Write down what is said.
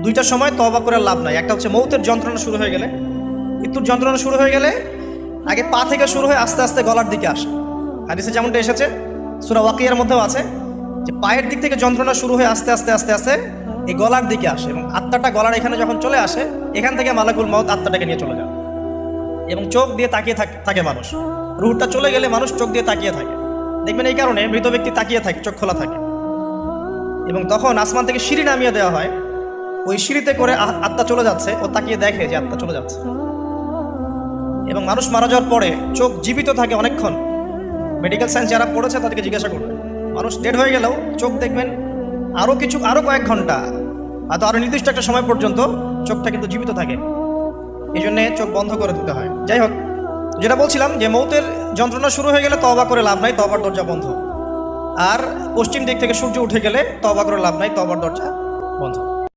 দুইটা সময় তওবা করে লাভ নাই। একটা হচ্ছে মৌতের যন্ত্রণা শুরু হয়ে গেলে, মৃত্যুর যন্ত্রণা শুরু হয়ে গেলে আগে পা থেকে শুরু হয়ে আস্তে আস্তে গলার দিকে আসে। হাদিসে যেমনটা এসেছে, সূরা ওয়াকিয়ার মধ্যেও আছে যে পায়ের দিক থেকে যন্ত্রণা শুরু হয়ে আস্তে আস্তে আস্তে আস্তে এই গলার দিকে আসে, এবং আত্মাটা গলার এখানে যখন চলে আসে, এখান থেকে মালাকুল মউত আত্মাটাকে নিয়ে চলে যায় এবং চোখ দিয়ে তাকিয়ে থাকে মানুষ। রুহটা চলে গেলে মানুষ চোখ দিয়ে তাকিয়ে থাকে, দেখবেন এই কারণে মৃত ব্যক্তি তাকিয়ে থাকে, চোখ খোলা থাকে। এবং তখন আসমান থেকে সিঁড়ি নামিয়ে দেওয়া হয়, ওই সিঁড়িতে করে আত্মা চলে যাচ্ছে, ও তাকিয়ে দেখে যে আত্মা চলে যাচ্ছে। এবং মানুষ মারা যাওয়ার পরে চোখ জীবিত থাকে অনেকক্ষণ। মেডিকেল সায়েন্স যারা পড়েছে তাদেরকে জিজ্ঞাসা করবে, মানুষ ডেড হয়ে গেলেও চোখ দেখবেন আরও কয়েক ঘন্টা, হয়তো আরও নির্দিষ্ট একটা সময় পর্যন্ত চোখটা কিন্তু জীবিত থাকে। এই জন্যে চোখ বন্ধ করে দিতে হয়। যাই হোক, যেটা বলছিলাম যে মৌতের যন্ত্রণা শুরু হয়ে গেলে তওবা করে লাভ নাই, তওবার দরজা বন্ধ। আর পশ্চিম দিক থেকে সূর্য উঠে গেলে তওবা করে লাভ নাই, তওবার দরজা বন্ধ।